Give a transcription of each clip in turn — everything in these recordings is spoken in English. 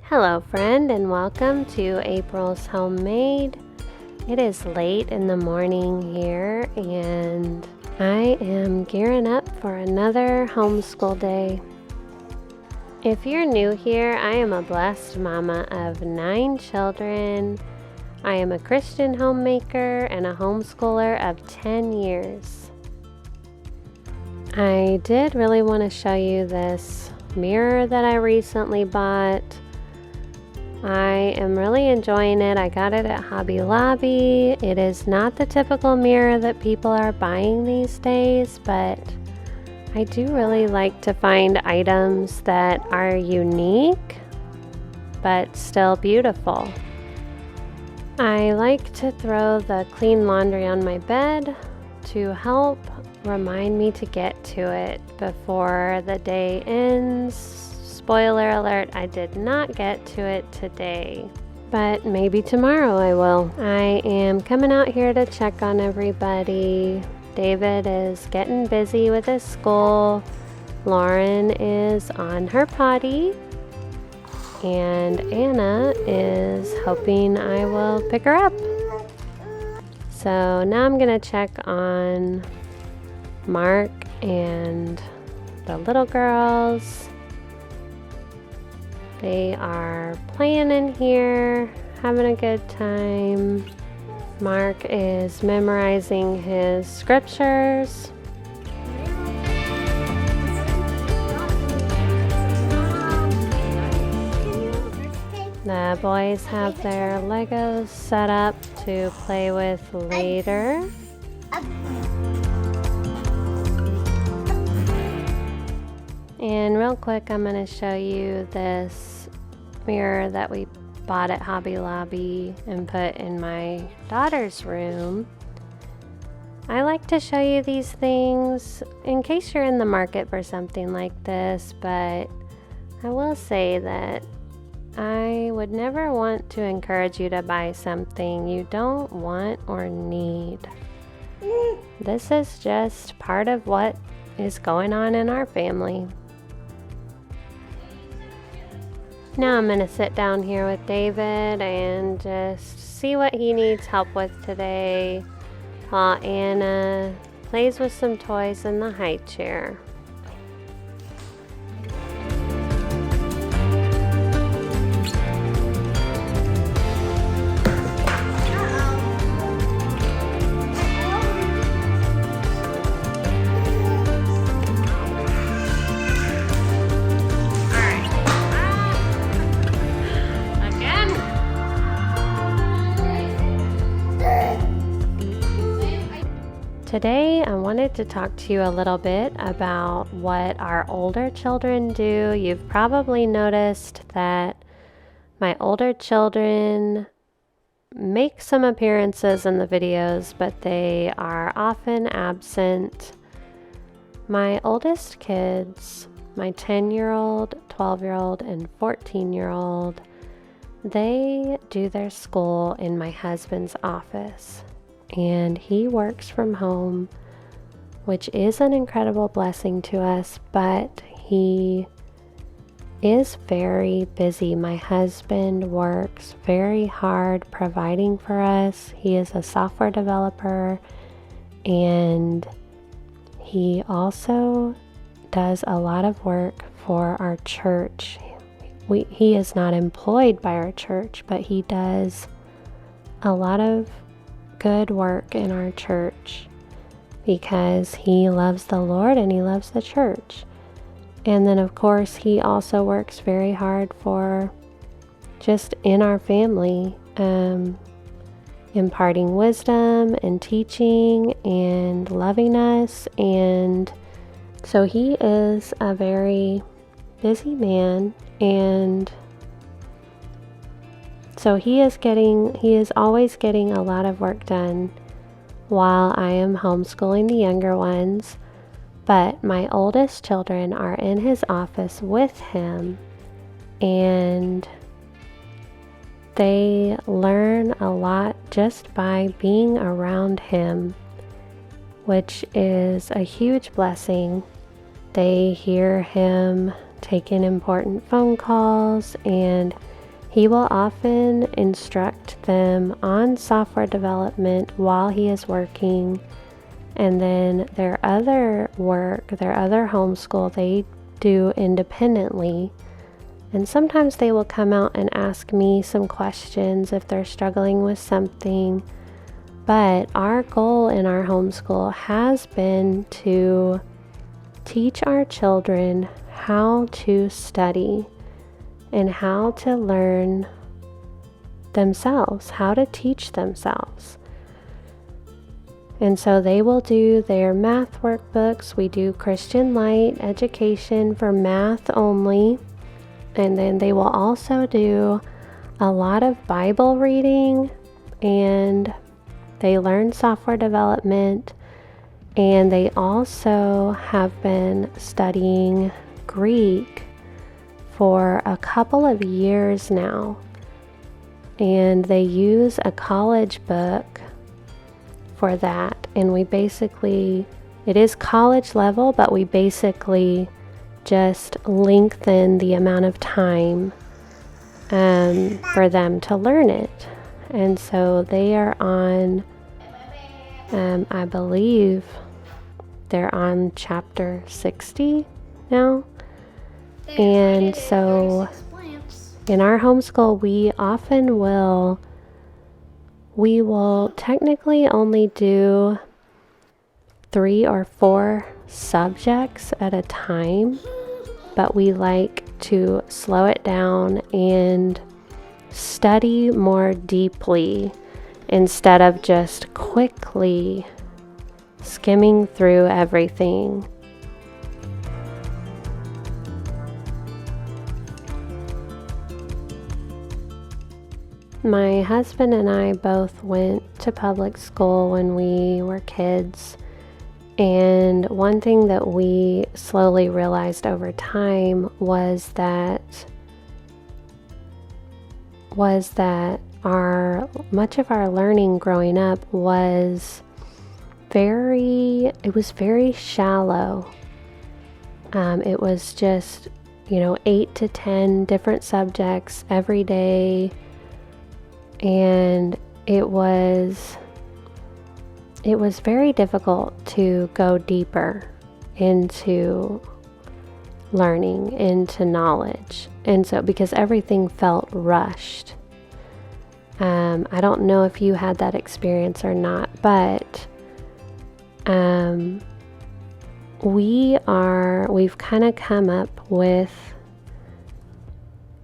Hello friend, and welcome to April's Homemade. It is late in the morning here and I am gearing up for another homeschool day. If you're new here, I am a blessed mama of 9 children. I am a Christian homemaker and a homeschooler of 10 years. I did really want to show you this mirror that I recently bought. I am really enjoying it. I got it at Hobby Lobby. It is not the typical mirror that people are buying these days, but I do really like to find items that are unique but still beautiful. I like to throw the clean laundry on my bed to help remind me to get to it before the day ends. Spoiler alert, I did not get to it today, but maybe tomorrow I will. I am coming out here to check on everybody. David is getting busy with his school. Lauren is on her potty. And Anna is hoping I will pick her up. So now I'm going to check on Mark and the little girls. They are playing in here, having a good time. Mark is memorizing his scriptures. The boys have their Legos set up to play with later. And real quick, I'm going to show you this mirror that we bought at Hobby Lobby and put in my daughter's room. I like to show you these things in case you're in the market for something like this, but I will say that I would never want to encourage you to buy something you don't want or need. This is just part of what is going on in our family. Now I'm going to sit down here with David and just see what he needs help with today while Anna plays with some toys in the high chair. Today, I wanted to talk to you a little bit about what our older children do. You've probably noticed that my older children make some appearances in the videos, but they are often absent. My oldest kids, my 10-year-old, 12-year-old, and 14-year-old, they do their school in my husband's office. And he works from home, which is an incredible blessing to us, but he is very busy. My husband works very hard providing for us. He is a software developer, and he also does a lot of work for our church. He is not employed by our church, but he does a lot of good work in our church because he loves the Lord and he loves the church. And then of course he also works very hard for just in our family, imparting wisdom and teaching and loving us. And so he is a very busy man, and so he is always getting a lot of work done while I am homeschooling the younger ones. But my oldest children are in his office with him, and they learn a lot just by being around him, which is a huge blessing. They hear him taking important phone calls, and He will often instruct them on software development while he is working, and then their other work, their other homeschool, they do independently. And sometimes they will come out and ask me some questions if they're struggling with something. But our goal in our homeschool has been to teach our children how to study and how to learn themselves, how to teach themselves. And so they will do their math workbooks. We do Christian Light education for math only. And then they will also do a lot of Bible reading, and they learn software development, and they also have been studying Greek for a couple of years now. And they use a college book for that. And it is college level, but we basically just lengthen the amount of time for them to learn it. And so they are on, I believe they're on chapter 60 now. And so in our homeschool, we will technically only do 3 or 4 subjects at a time, but we like to slow it down and study more deeply instead of just quickly skimming through everything. My husband and I both went to public school when we were kids, and one thing that we slowly realized over time was that much of our learning growing up was very shallow. It was just, 8 to 10 different subjects every day. And it was very difficult to go deeper into learning, into knowledge. And so, because everything felt rushed. I don't know if you had that experience or not, but we've kind of come up with,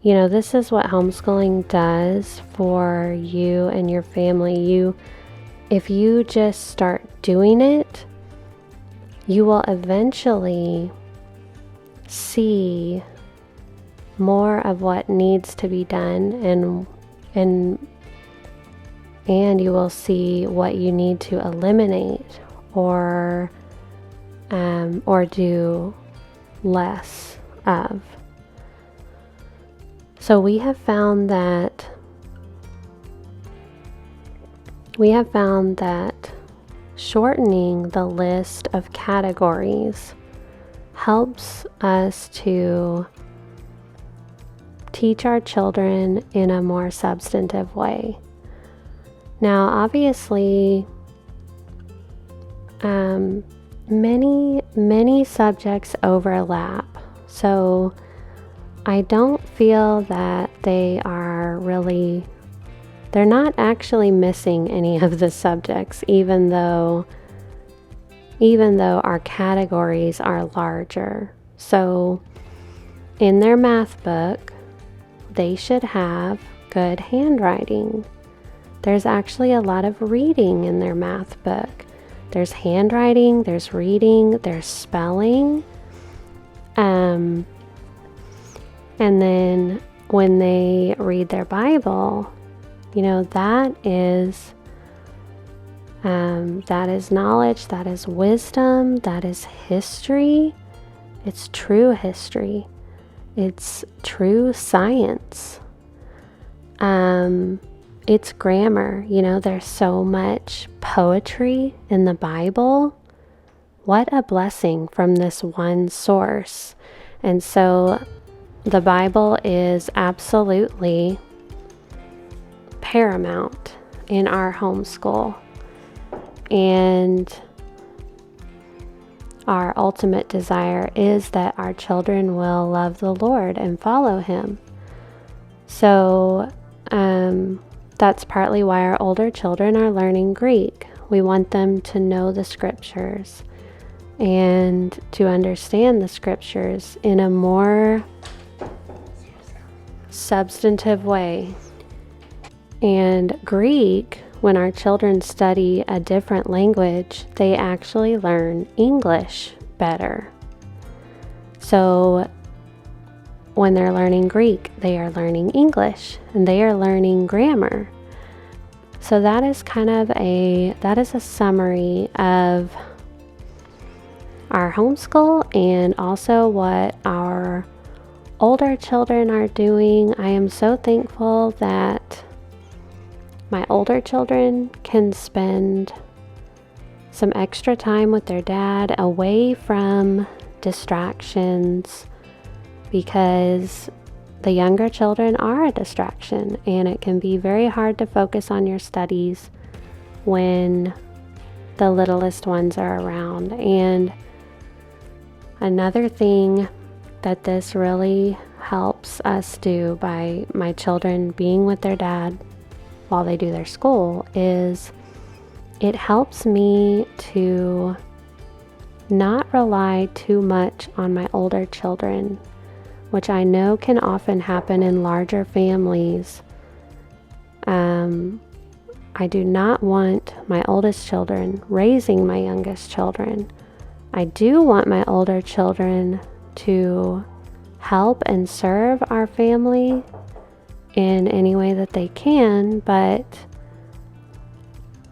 this is what homeschooling does for you and your family. If you just start doing it, you will eventually see more of what needs to be done, and you will see what you need to eliminate or do less of. So we have found that shortening the list of categories helps us to teach our children in a more substantive way. Now, obviously, many subjects overlap, so I don't feel that they're not actually missing any of the subjects, even though our categories are larger. So in their math book, they should have good handwriting. There's actually a lot of reading in their math book. There's handwriting, there's reading, there's spelling. And then when they read their Bible, that is knowledge, that is wisdom, that is history. It's true history. It's true science. It's grammar. There's so much poetry in the Bible. What a blessing from this one source. And so the Bible is absolutely paramount in our homeschool. And our ultimate desire is that our children will love the Lord and follow Him. So that's partly why our older children are learning Greek. We want them to know the scriptures and to understand the scriptures in a more substantive way. And Greek, when our children study a different language, they actually learn English better. So when they're learning Greek, they are learning English and they are learning grammar. So that is a summary of our homeschool and also what our older children are doing. I am so thankful that my older children can spend some extra time with their dad away from distractions, because the younger children are a distraction and it can be very hard to focus on your studies when the littlest ones are around. And another thing that this really helps us do by my children being with their dad while they do their school is it helps me to not rely too much on my older children, which I know can often happen in larger families. I do not want my oldest children raising my youngest children. I do want my older children to help and serve our family in any way that they can, but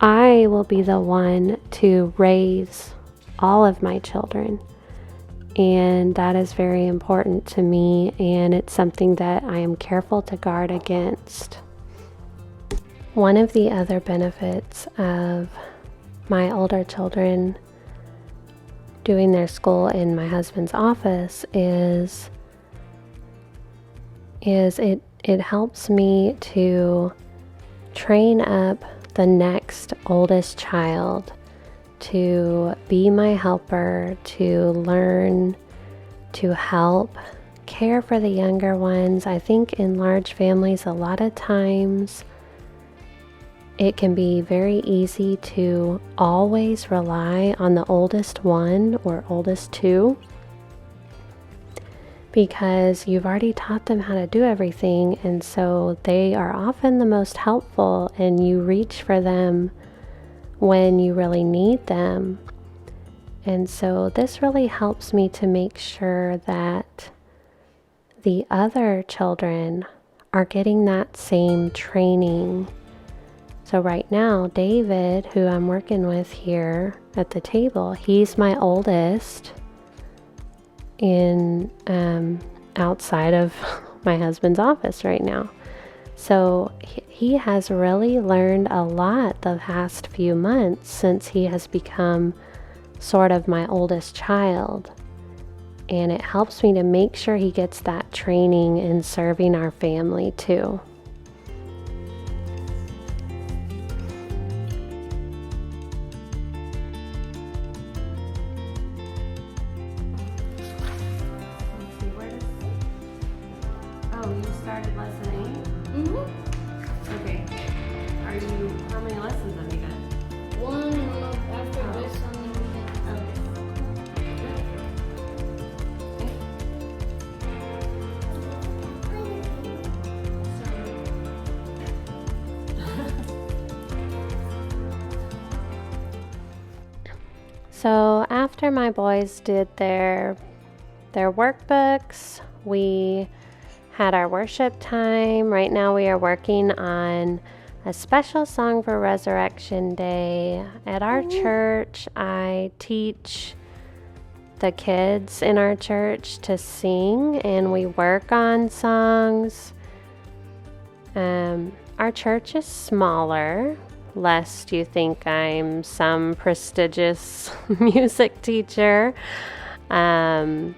I will be the one to raise all of my children. And that is very important to me, and it's something that I am careful to guard against. One of the other benefits of my older children doing their school in my husband's office is it helps me to train up the next oldest child to be my helper, to learn, to help, care for the younger ones. I think in large families, a lot of times it can be very easy to always rely on the oldest one or oldest two, because you've already taught them how to do everything, and so they are often the most helpful and you reach for them when you really need them. And so this really helps me to make sure that the other children are getting that same training. So right now, David, who I'm working with here at the table, he's my oldest in outside of my husband's office right now. So he has really learned a lot the past few months since he has become sort of my oldest child. And it helps me to make sure he gets that training in serving our family too. Oh, you started lesson 8? Mm-hmm. Okay. How many lessons have you done? One, and after this, So after my boys did their workbooks, we had our worship time. Right now we are working on a special song for Resurrection Day. At our church, I teach the kids in our church to sing, and we work on songs. Our church is smaller, lest you think I'm some prestigious music teacher. But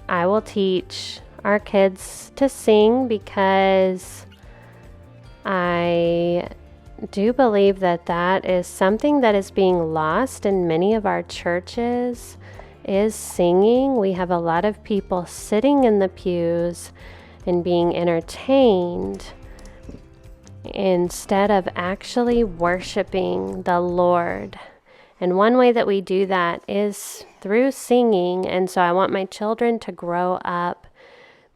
I will teach our kids to sing because I do believe that that is something that is being lost in many of our churches is singing. We have a lot of people sitting in the pews and being entertained instead of actually worshiping the Lord. And one way that we do that is through singing. And so I want my children to grow up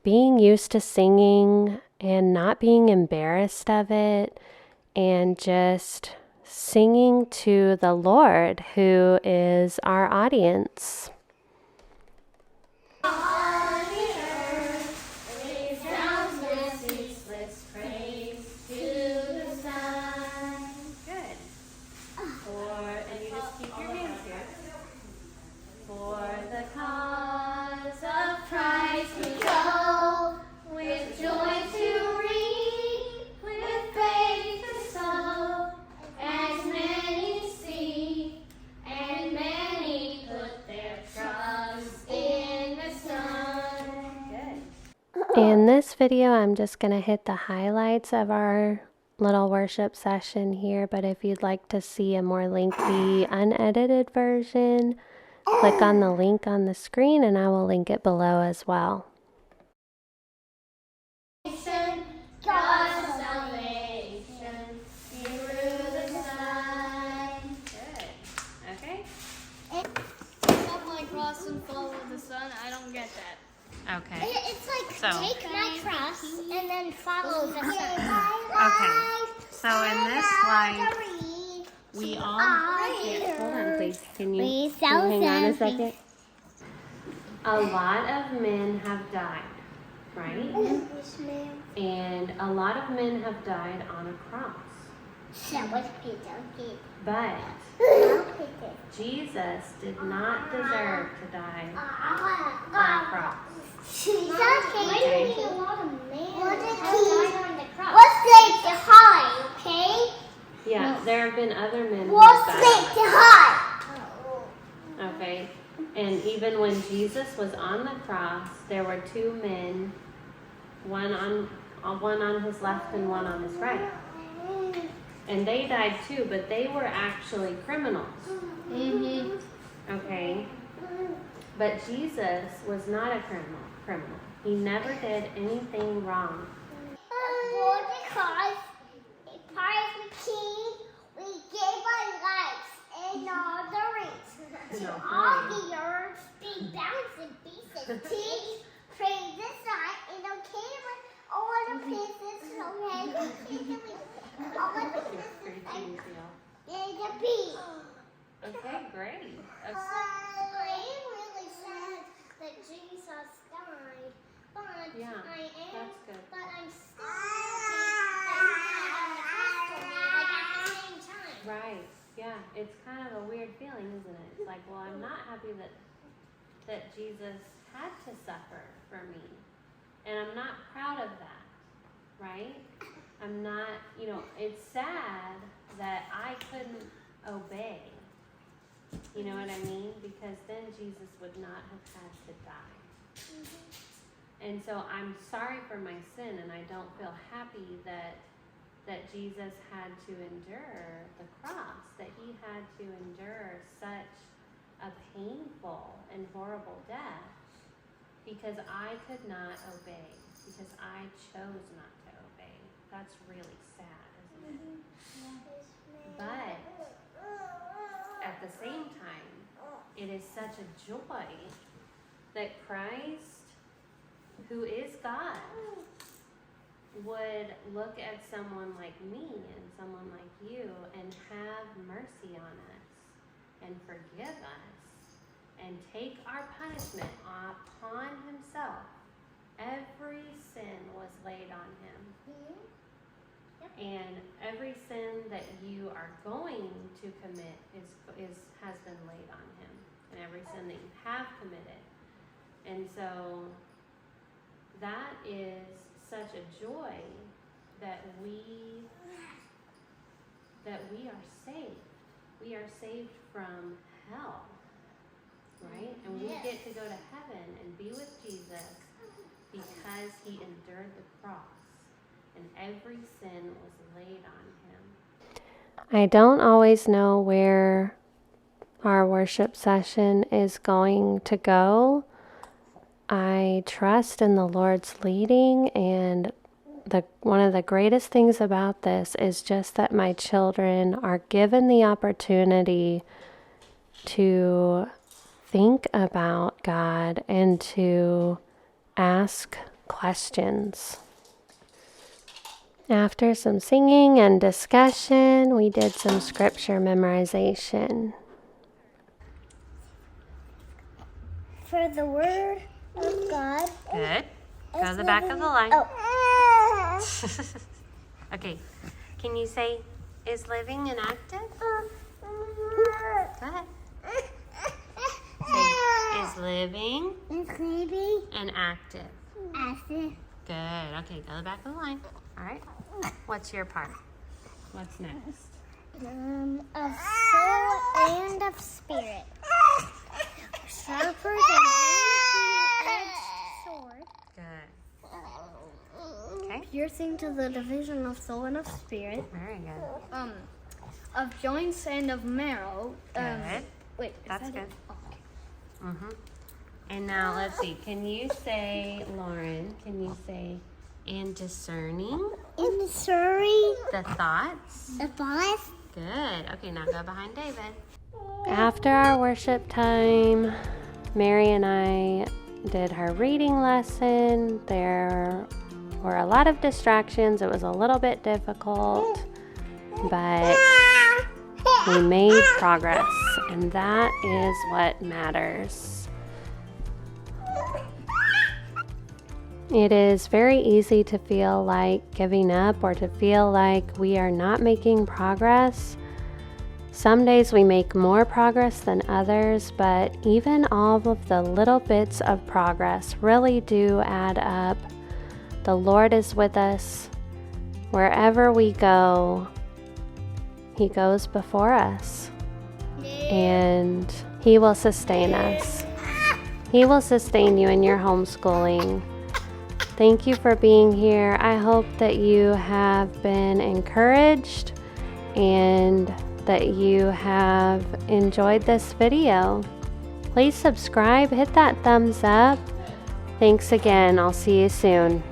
being used to singing and not being embarrassed of it, and just singing to the Lord, who is our audience. In this video, I'm just going to hit the highlights of our little worship session here, but if you'd like to see a more lengthy, unedited version, click on the link on the screen and I will link it below as well. God's salvation through the sun. Good. Okay. Pick up my cross and follow the sun. I don't get that. Okay. It's like So. take my cross and then follow the sun. Okay. So in this slide, we all... Hold on, please. Can you hang on a second? A lot of men have died, right? Yes, ma'am. And a lot of men have died on a cross. But Jesus did not deserve to die on a cross. Jesus Okay. came. What's the high, okay? Yeah, there have been other men who What's have the died. high? Okay. And even when Jesus was on the cross, there were two men, one on his left and one on his right. And they died too, but they were actually criminals. Okay? But Jesus was not a criminal. He never did anything wrong. For the cross, a part of the king, we gave our lives and all the rings. To all the earth, be bounced in pieces. Teach, praise the sun, and okay with all the pieces, okay? All the pieces, and the beat. Okay, great. It really said that Jesus died, but Yeah, that's good. but I'm still happy at the same time. Right. Yeah, it's kind of a weird feeling, isn't it? It's like, well, I'm not happy that Jesus had to suffer for me. And I'm not proud of that, right? I'm not, it's sad that I couldn't obey. You know what I mean? Because then Jesus would not have had to die. And so I'm sorry for my sin, and I don't feel happy that Jesus had to endure the cross, that he had to endure such a painful and horrible death because I could not obey, because I chose not to obey. That's really sad, isn't it? But at the same time, it is such a joy that Christ, who is God, would look at someone like me and someone like you and have mercy on us and forgive us and take our punishment upon himself. Every sin was laid on him. And every sin that you are going to commit has been laid on him. And every sin that you have committed. And so that is such a joy that we are saved. We are saved from hell, right? And we get to go to heaven and be with Jesus because he endured the cross. and every sin was laid on him. I don't always know where our worship session is going to go. I trust in the Lord's leading, and one of the greatest things about this is just that my children are given the opportunity to think about God and to ask questions. After some singing and discussion, we did some scripture memorization. For the word of God. Good. Go to the back of the line. Oh. Okay. Can you say, is living and active? Go ahead. Say, is living and active. Active. Good. Okay, go to the back of the line. All right. What's your part? What's next? Of soul and of spirit. Sharper than any two-edged sword. Good. Okay. Piercing to the division of soul and of spirit. Very good. Of joints and of marrow. Good. Wait, That's good. Oh, okay. Mm-hmm. And now let's see. Can you say, Lauren, can you say, and discerning In Surrey. the thoughts? The boss. Good. Okay, now go behind David. After our worship time, Mary and I did her reading lesson. There were a lot of distractions. It was a little bit difficult, but we made progress, and that is what matters. It is very easy to feel like giving up or to feel like we are not making progress. Some days we make more progress than others, but even all of the little bits of progress really do add up. The Lord is with us. Wherever we go, He goes before us, and He will sustain us. He will sustain you in your homeschooling. Thank you for being here. I hope that you have been encouraged and that you have enjoyed this video. Please subscribe, hit that thumbs up. Thanks again. I'll see you soon.